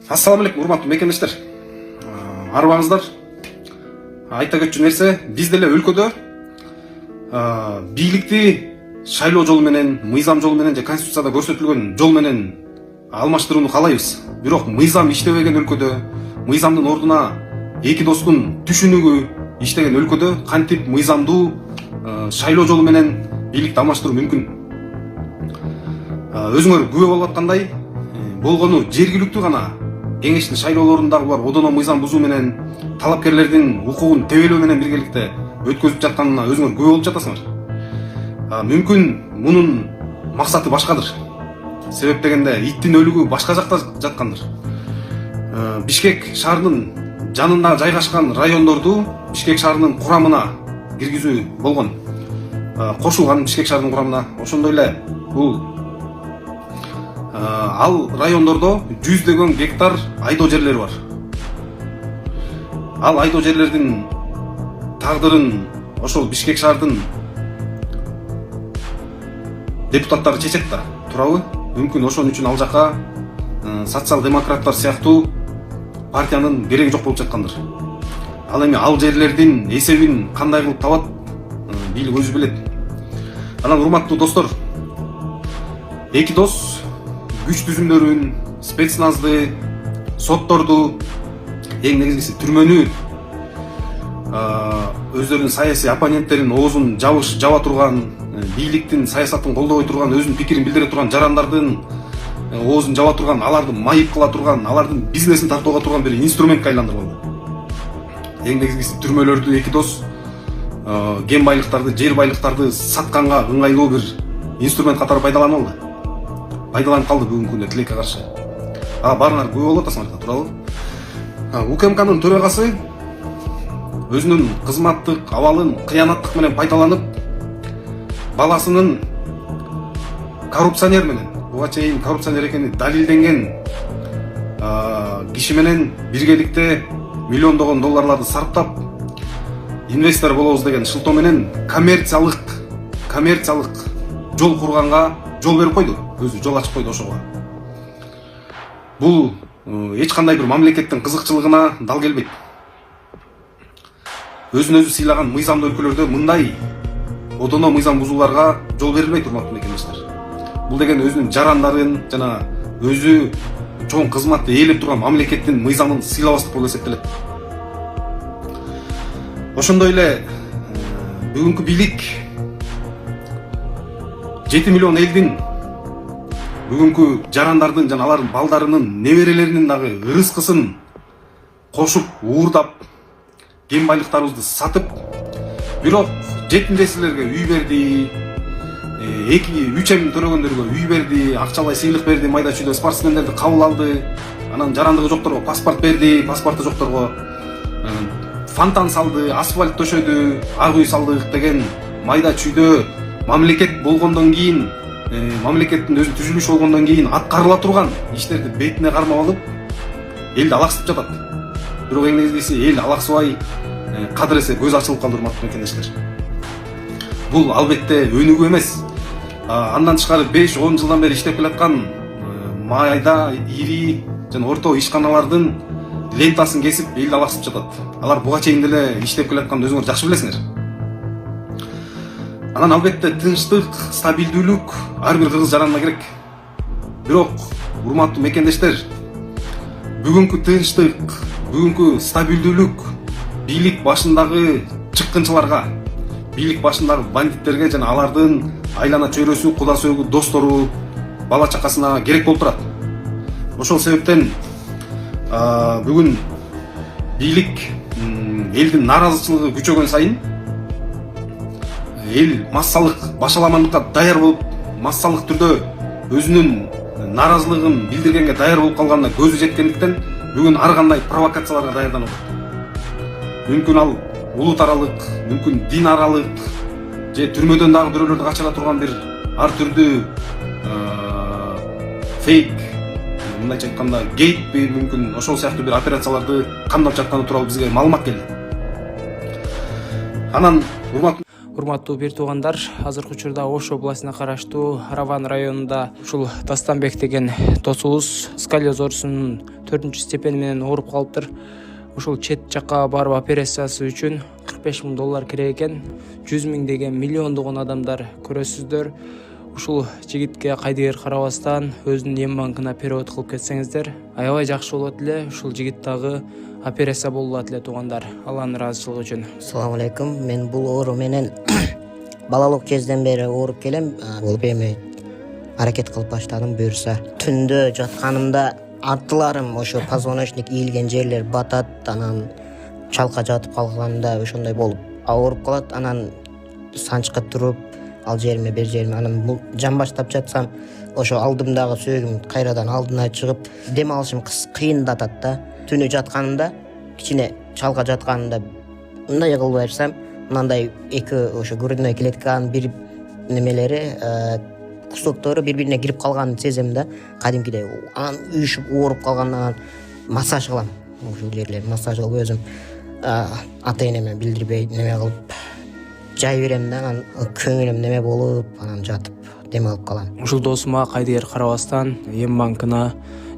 Ассаламу алейкум, урматтуу мекендештер. Арыбаңыздар. Айта кетчү нерсе, биз деле өлкөдө бийликти шайлоо жолу менен, мыйзам жолу менен же конституцияда көрсөтүлгөн жол менен алмаштырууну каалайбыз. Бирок мыйзам иштебеген өлкөдө, мыйзамдын ордуна эки достун түшүнүгү иштеген өлкөдө кантип мыйзамдуу шайлоо жолу менен бийликти алмаштыруу мүмкүн? Өзүңөр күбө болуп аткандай, болгону жергиликтүү гана кеңештин шайлоолорундагылар одоно мыйзам бузуу менен талапкерлердин укугун тебелөө менен биргеликте өткөзүп жатканына өзүңөр күбө болуп жатасыңар. Мүмкүн мунун максаты башкадыр. Себеп дегенде иттин өлүгү башка жакта жаткандыр. Бишкек шаарынын жанында жайгашкан райондорду Бишкек шаарынын курамына киргизүү болгон. Кошулган Бишкек шаарынын курамына. Ошондой эле бул ал райондордо жүздөгөн гектар айдоо жерлери бар. Ал айдоо жерлердин тагдырын ошол Бишкек шаардын депутаттары чечет да, туурабы? Мүмкүн ошон үчүн ал жака социал-демократтар сыяктуу партиянын кереги жок болуп жаткандыр. Ал эми ал жерлердин эсебин кандай кылып табат, бийлик өзү билет. Анан урматтуу достор, эки дос күч түзүмдөрүн, спецназды, сотторду, эң негизгиси түрмөнү өздөрүнүн саясий оппоненттерин оозун жаба турган, бийликтин саясатын колдобой турган, өзүнүн пикирин билдире турган жарандардын оозун жаба турган, аларды майып кыла турган, алардын бизнесин тартууга турган бир инструментке айландырган. Эң негизгиси түрмөлөрдү эки дос кен байлыктарды, жер байлыктарды сатканга ыңгайлуу бир инструмент катары пайдаланып алды. Пайдаланып калды бүгүнкү күндө тилекке каршы. Баарыңар күбө болуп атасыңар, туурабы? УКМКнын төрагасы өзүнүн кызматтык абалын кыянаттык менен пайдаланып, баласынын коррупционер менен, буга чейин коррупционер экени далилденген киши менен биргеликте миллиондогон долларларды сарптап, инвестор болобуз деген шылтоо менен коммерциялык жол курганга жол берип койду. Өзү жол ачып койду ошого. Бул эч кандай бир мамлекеттин кызыкчылыгына дал келбейт. Өзүн өзү сыйлаган мыйзамдуу өлкөлөрдө мындай одоно мыйзам бузууларга жол берилбейт, урматтуу мекендештер. Бул деген өзүнүн жарандарын жана өзү чоң кызматты ээлеп турган мамлекеттин мыйзамын сыйлабастык болуп эсептелет. Ошондой эле бүгүнкү бийлик 7 миллион элдин, бүгүнкү жарандардын жана алардын балдарынын, неберелеринин дагы ырыскысын кошуп, уурдап, кен байлыктарыбызды сатып, бирок жетимдесилерге үй берди, 2-3 төрөгөндөргө үй берди, акчалай сыйлык берди, майда чүйдө спортсмендерди кабыл алды, анан жарандыгы жокторго паспорт берди, паспорту жокторго фонтан салды, асфальт төшөдү, ак үй салдык деген майда чүйдө мамлекет болгондон кийин, мамлекеттин өзү түзүлүшү болгондон кийин аткарыла турган иштерди бетине кармап алып, элди алаксытып жатат. Бирок эң негизгиси эл алаксыбай кадыресе көз ачылып калды, урматтуу мекендештер. Бул албетте өнүгүү эмес. Андан тышкары 5-10 жылдан бери иштеп келаткан майда, ири жана орто ишканалардын лентасын кесип элди алаксытып жатат. Алар буга чейин деле иштеп келатканын өзүңөр жакшы билесиңер. Анан албетте тынчтык, стабилдүүлүк ар бир кыргыз жаранына керек. Бирок урматтуу мекендештер, бүгүнкү тынчтык, бүгүнкү стабилдүүлүк бийлик башындагы чыккынчыларга, бийлик башындагы бандиттерге жана алардын айлана чөйрөсү, куда сөөгү, достору, бала чакасына керек болуп турат. Ошол себептен бүгүн бийлик элдин нааразычылыгы күчөгөн сайын эл массалык башаламандыкка даяр болуп, массалык түрдө өзүнүн нааразылыгын билдиргенге даяр болуп калганына көзү жеткендиктен бүгүн ар кандай провокацияларга даярданып атат. Мүмкүн ал улут аралык, мүмкүн дин аралык, же түрмөдөн дагы бирөөлөрдү качыра турган бир ар түрдүү фейк, мындайча айтканда гейтпи, мүмкүн ошол сыяктуу бир операцияларды камдап жатканы тууралуу бизге маалымат келди. Анан Урматтуу бир туугандар, азыркы учурда Ош областына караштуу Араван районунда ушул Тастанбек деген досубуз сколиоз оорусунун 4 степени менен ооруп калыптыр. Ушул чет жакка барып операциясы үчүн $45,000 керек экен. 100 миң деген миллиондогон адамдар көрөсүздөр. Ушул жигитке кайдыгер карабастан өзүнүн эм банкына перевод кылып кетсеңиздер, аябай жакшы болот эле. Ушул жигит дагы операция болот эле туугандар. Алланын ыраазычылыгы үчүн. Assalamu alaikum. Men бул оору менен балалык кезден бери ооруп келем. Бул эми аракет кылып баштадым буюрса. Түндө жатканымда артыларым ошо позвоночник ийилген жерлер батат, анан чалка жатып калганда ошондой болуп ооруп калат. Анан санчка туруп ал жериме бер жериме, анан бул жан баштап жатсам ошо алдымдагы сөөгүм кайрадан алдына чыгып дем алышым кыйындатат да. Түнү жатканымда кичине чалка жатканымда мындай кылып берсем, мындай эки ошо грудной клетканын бир немелери кусоктору бири-бирине кирип калганын сезем да, кадимкидей. Анан үйүшүп ооруп калгандан массаж кылам. Ошол жерлерди массаж кылып өзүм ата-энеме билдирбей неме кылып жай берем да, анан көңүлүм неме болуп, анан жатып дем алып калам. Ушул досума кайдыгер карабастан эм банкына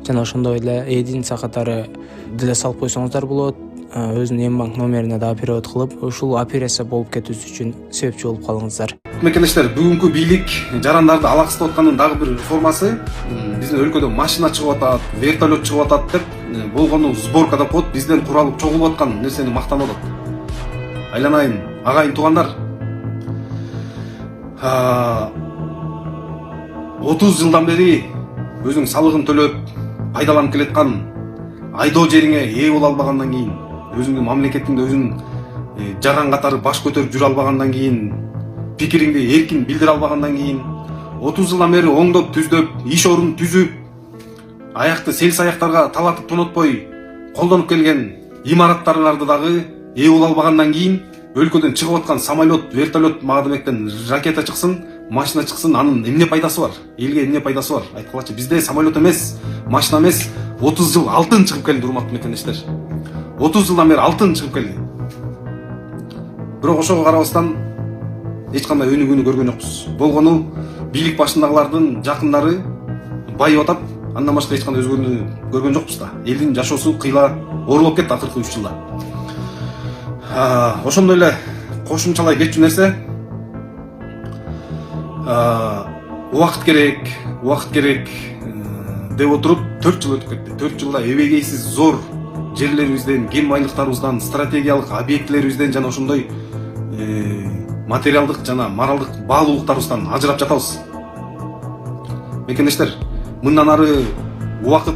жана ошондой эле единица катары деле салып койсоңуздар болот. Өзүнүн эм банк номерине дагы перевод кылып, ушул операция болуп кетүүсү үчүн себепчи болуп калыңыздар. Мекендештер, бүгүнкү бийлик жарандарды алаксытып атканын дагы бир формасы. Биздин өлкөдө машина чыгып атат, вертолет чыгып атат деп болгону сборка деп коет, бизден куралып чогулуп аткан нерсени мактанып атат. Айланайын агайын туугандар, 30 жылдан бери өзүнүн салыгын төлөп пайдаланып келаткан айдоо жериңе ээ боло албагандан кийин, өзүңдүн мамлекетиңде өзүң жаран катары баш көтөрүп жүрө албагандан кийин, пикириңди эркин билдире албагандан кийин, 30 жылдан бери оңдоп түздөп, иш орун түзүп, аякты селс аяктарга талатып тонотпой колдонуп келген имараттарыңарды дагы ээ боло албагандан кийин, өлкөдөн чыгып аткан самолет, вертолет, мага демектен ракета чыксын, машина чыксын, анын эмне пайдасы бар? Элге эмне пайдасы бар? Айткылачы, бизде самолет эмес, машина эмес, 30 жыл алтын чыгып келди, урматтуу мекендештер. 30 жылдан бери алтын чыгып келди. Бирок ошого карабастан эч кандай өнүгүүнү көргөн жокпуз. Болгону бийлик башындагылардын жакындары байып атат, андан башка эч кандай өзгөрүүнү көргөн жокпуз да. Элдин жашоосу кыйла оорулуп кетти акыркы 3 жылда. Ошондой эле кошумчалай кетчү нерсе, убакыт керек деп отуруп 4 жыл өтүп кетти. 4 жылда эбегейсиз зор жерлерибизден, кен байлыктарыбыздан, стратегиялык объектилерибизден жана ошондой материалдык жана моралдык баалуулуктарыбыздан ажырап жатабыз. Мекендештер, мындан ары убакыт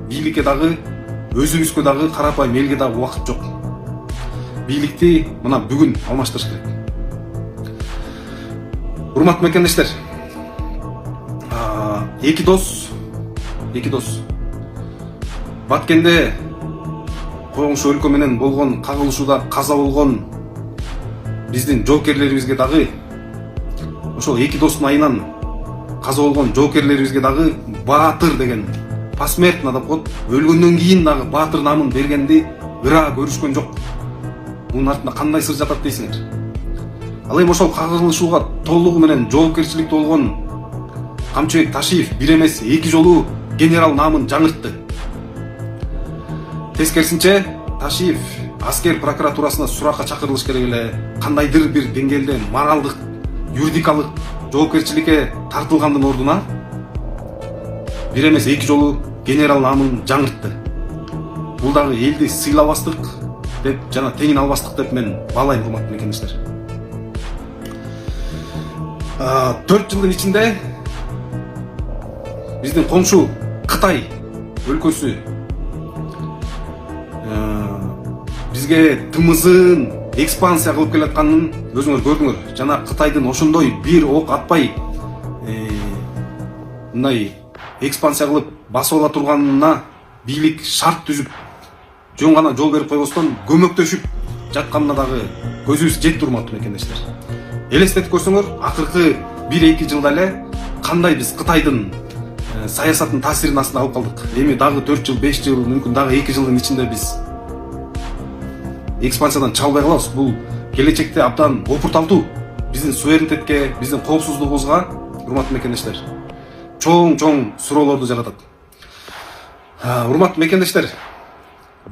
бийликке дагы, өзүбүзгө дагы, карапайым элге дагы убакыт жок. Бийликти мына бүгүн алмаштырыш керек. Урматтуу мекендештер, эки дос Баткенде коңшу өлкө менен болгон кагылышууда каза болгон биздин жоокерлерибизге дагы, ошол эки достун айынан каза болгон жоокерлерибизге дагы баатыр деген, посмертно деп коет, өлгөндөн кийин дагы баатыр намын бергенди ыра көрүшкөн жок. Бунун артында кандай сыр жатат дейсиңер? Ал эми ошол кагылышууга толугу менен жоопкерчиликтүү болгон Камчыбек Ташиев бир эмес эки жолу генерал намын жаңыртты. Тескерисинче, Ташиев аскер прокуратурасына суракка чакырылыш керек эле, кандайдыр бир деңгээлде моралдык, юридикалык жоопкерчиликке тартылгандын ордуна бир эмес эки жолу генерал намын жаңыртты. Бул дагы элди сыйлабастык деп жана теңин албастык деп мен баалайм, урматтуу мекендештер. 4 жылдын ичинде биздин коңшу Кытай өлкөсү бизге тымызын экспансия кылып келатканын өзүңөр көрдүңөр. Жана Кытайдын ошондой бир ок атпай мындай экспансия кылып басып ала турганына бийлик шарт түзүп, жөн гана жол берип койбостон көмөктөшүп жатканына дагы көзүбүз жетти, урматтуу мекендештер. Элестетип көрсөңөр, акыркы 1-2 жылда эле кандай биз Кытайдын саясатын таасирин астына алып калдык. Эми дагы 4 жыл, 5 жыл, мүмкүн дагы 2 жылдын ичинде биз экспансиядан чалбай калабыз. Бул келечекте абдан опурталдуу биздин суверенитетке, биздин коопсуздугубузга, урматтуу мекендештер, чоң суроолорду жаратат. Урматтуу мекендештер,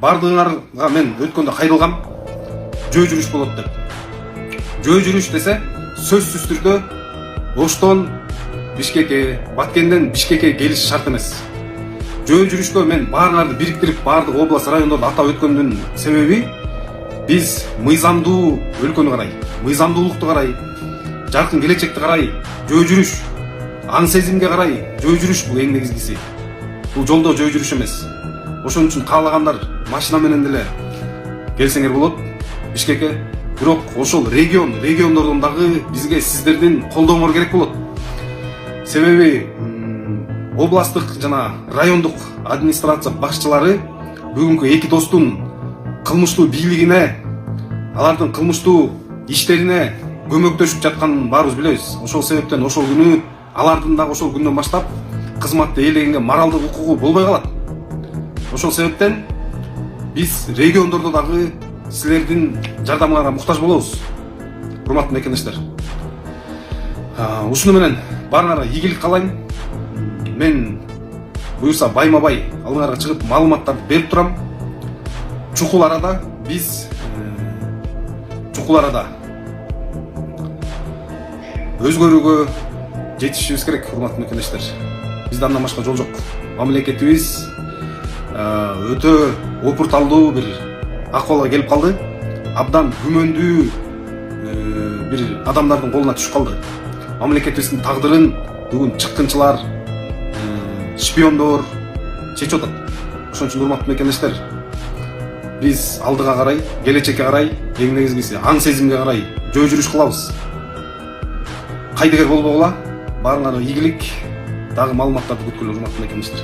бардыгыңарга мен өткөндө кайрылгам. Жөө жүрүш болот деп. Жөө жүрүш десе сөзсүз түрдө Оштон Бишкекке, Баткенден Бишкекке келиш шарт эмес. Жөө жүрүштө мен баарыңарды бириктирип, баардык область райондорду атап өткөндүн себеби биз мыйзамдуу өлкөнү карай, мыйзамдуулукту карай, жаркын келечекти карай, жөө жүрүш, аң сезимге карай жөө жүрүш бул эң негизгиси. Бул жолдо жөө жүрүш эмес. Ошон үчүн каалагандар машина менен деле келсеңер болот Бишкекке. Бирок ошол региондордон дагы бизге сиздердин колдооңор керек болот. Себеби областтык жана райондук администрация башчылары бүгүнкү эки достун кылмыштуу бийлигине, алардын кылмыштуу иштерине көмөктөшүп жатканын баарыбыз билебиз. Ошол себептен ошол күнү алардын дагы ошол күндөн баштап кызматты ээлегенге моралдык укугу болбой калат. Ошол себептен биз региондордо дагы силердин жардамыңарга муктаж болобуз. Урматтуу мекендештер. Ушуну менен баарыңарга ийгилик каалайм. Мен буюрса байма-бай алыңарга чыгып маалыматтарды берип турам. Чукул арада биз өзгөрүүгө жетишибиз керек, урматтуу мекендештер. Бизде андан башка жол жок. Мамлекетибиз өтө опурталдуу бир акыбалга келип калды. Абдан күмөндүү бир адамдардын колуна түшүп калды. Мамлекетибиздин тагдырын бүгүн чыккынчылар, шпиондор чечип атат. Ошон үчүн урматтуу мекендештер, биз алдыга карай, келечекке карай, эң негизгиси аң сезимге карай жөө жүрүш кылабыз. Кайдыгер болбогула, баарыңарга ийгилик, дагы маалыматтарды күткүлө урматтуу мекендештер.